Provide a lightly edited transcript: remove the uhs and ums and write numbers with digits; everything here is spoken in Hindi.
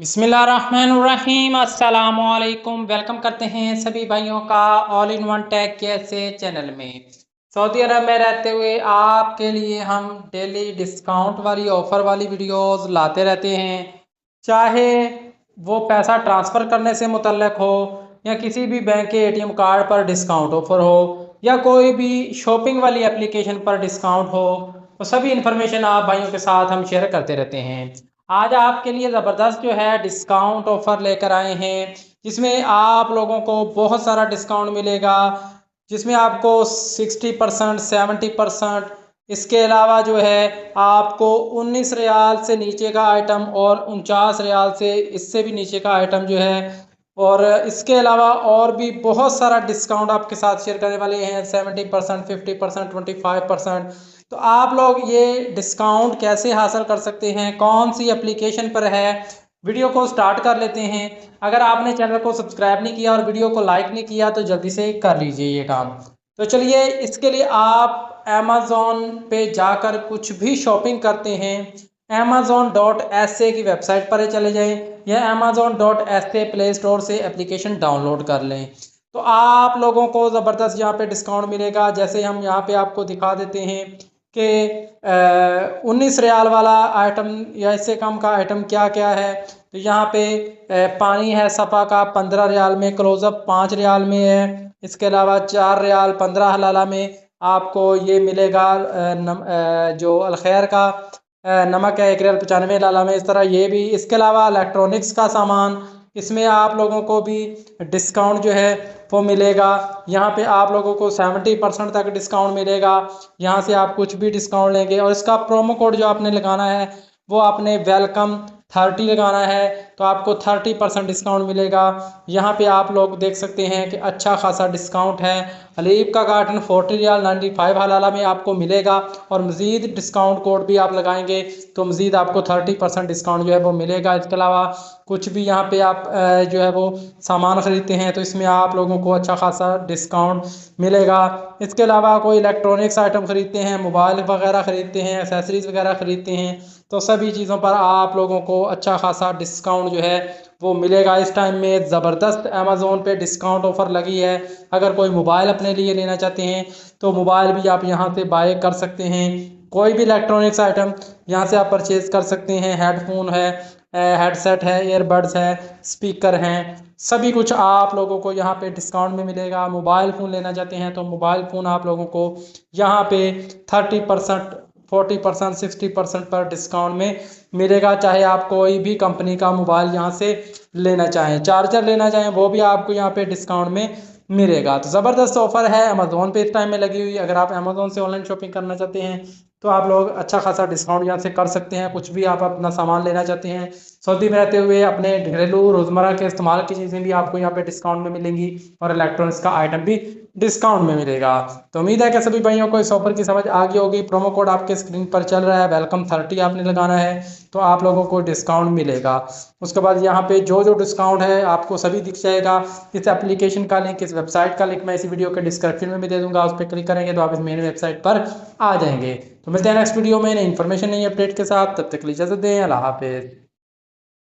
बिस्मिल्लाहिर्रहमानिर्रहीम अस्सलामुअलैकुम। वेलकम करते हैं सभी भाइयों का ऑल इन वन टेक कैसे चैनल में। सऊदी अरब में रहते हुए आपके लिए हम डेली डिस्काउंट वाली ऑफ़र वाली वीडियोस लाते रहते हैं, चाहे वो पैसा ट्रांसफ़र करने से मुतल्लिक हो या किसी भी बैंक के एटीएम कार्ड पर डिस्काउंट ऑफ़र हो या कोई भी शॉपिंग वाली एप्लीकेशन पर डिस्काउंट हो, तो सभी इन्फॉर्मेशन आप भाइयों के साथ हम शेयर करते रहते हैं। आज आपके लिए ज़बरदस्त जो है डिस्काउंट ऑफ़र लेकर आए हैं, जिसमें आप लोगों को बहुत सारा डिस्काउंट मिलेगा, जिसमें आपको 60% 70%, इसके अलावा जो है आपको 19 रियाल से नीचे का आइटम और 49 रियाल से इससे भी नीचे का आइटम जो है, और इसके अलावा और भी बहुत सारा डिस्काउंट आपके साथ शेयर करने वाले हैं। 70%, 50%, 25%। तो आप लोग ये डिस्काउंट कैसे हासिल कर सकते हैं, कौन सी एप्लीकेशन पर है, वीडियो को स्टार्ट कर लेते हैं। अगर आपने चैनल को सब्सक्राइब नहीं किया और वीडियो को लाइक नहीं किया तो जल्दी से कर लीजिए ये काम। तो चलिए, इसके लिए आप अमेज़ॉन पे जाकर कुछ भी शॉपिंग करते हैं, amazon.sa की वेबसाइट पर चले जाएं या amazon.sa प्ले स्टोर से एप्लीकेशन डाउनलोड कर लें। तो आप लोगों को ज़बरदस्त यहाँ पे डिस्काउंट मिलेगा। जैसे हम यहाँ पे आपको दिखा देते हैं कि 19 रियाल वाला आइटम या इससे कम का आइटम क्या क्या है। तो यहाँ पे पानी है सफ़ा का 15 रियाल में, क्लोज़अप 5 रियाल में है। इसके अलावा 4 रियाल 15 हलाला में आपको ये मिलेगा। जो अलखैर का नमक है 1 रियाल 95 हलाला में। इस तरह ये भी, इसके अलावा इलेक्ट्रॉनिक्स का सामान, इसमें आप लोगों को भी डिस्काउंट जो है वो मिलेगा। यहाँ पे आप लोगों को 70% तक डिस्काउंट मिलेगा। यहाँ से आप कुछ भी डिस्काउंट लेंगे और इसका प्रोमो कोड जो आपने लगाना है वो आपने वेलकम 30 लगाना है, तो आपको 30% डिस्काउंट मिलेगा। यहाँ पे आप लोग देख सकते हैं कि अच्छा खासा डिस्काउंट है। हलीब का कार्टन 40 रियाल 95 हलाला में आपको मिलेगा और मज़ीद डिस्काउंट कोड भी आप लगाएंगे तो मज़ीद आपको 30% डिस्काउंट जो है वो मिलेगा। इसके अलावा कुछ भी यहाँ पे आप जो है वो सामान ख़रीदते हैं तो इसमें आप लोगों को अच्छा खासा डिस्काउंट मिलेगा। इसके अलावा कोई इलेक्ट्रॉनिक्स आइटम ख़रीदते हैं, मोबाइल वगैरह ख़रीदते हैं, एसेसरीज़ वगैरह ख़रीदते हैं, तो सभी चीज़ों पर आप लोगों को अच्छा खासा डिस्काउंट जो है वो मिलेगा। इस टाइम में ज़बरदस्त अमेज़ोन पे डिस्काउंट ऑफ़र लगी है। अगर कोई मोबाइल अपने लिए लेना चाहते हैं तो मोबाइल भी आप यहाँ से बाय कर सकते हैं। कोई भी इलेक्ट्रॉनिक्स आइटम यहाँ से आप परचेज़ कर सकते हैं। हेडफोन है, हेडसेट है, ईयरबड्स है, स्पीकर हैं, सभी कुछ आप लोगों को यहाँ पे डिस्काउंट में मिलेगा। मोबाइल फ़ोन लेना चाहते हैं तो मोबाइल फ़ोन आप लोगों को यहाँ पे 30%, 40%, 60% पर डिस्काउंट में मिलेगा। चाहे आप कोई भी कंपनी का मोबाइल यहाँ से लेना चाहें, चार्जर लेना चाहें, वो भी आपको यहाँ पे डिस्काउंट में मिलेगा। तो ज़बरदस्त ऑफ़र है अमेज़ोन पे इस टाइम में लगी हुई। अगर आप अमेज़ोन से ऑनलाइन शॉपिंग करना चाहते हैं तो आप लोग अच्छा खासा डिस्काउंट यहाँ से कर सकते हैं। कुछ भी आप अपना सामान लेना चाहते हैं सऊदी में रहते हुए, अपने घरेलू रोज़मर्रा के इस्तेमाल की चीज़ें भी आपको यहाँ पे डिस्काउंट में मिलेंगी और इलेक्ट्रॉनिक्स का आइटम भी डिस्काउंट में मिलेगा। तो उम्मीद है कि सभी भाइयों को इस ऑफर की समझ आ गई होगी। प्रोमो कोड आपके स्क्रीन पर चल रहा है, वेलकम 30 आपने लगाना है तो आप लोगों को डिस्काउंट मिलेगा। उसके बाद यहाँ पे जो जो डिस्काउंट है आपको सभी दिख जाएगा। इस एप्लीकेशन का लिंक, इस वेबसाइट का लिंक मैं इसी वीडियो के डिस्क्रिप्शन में भी दे दूँगा। उस पर क्लिक करेंगे तो आप इस मेन वेबसाइट पर आ जाएंगे। तो मिलते हैं नेक्स्ट वीडियो में नई इन्फॉर्मेशन, नई अपडेट के साथ। तब तक के लिए इजाज़त दें। अल्लाह हाफिज़।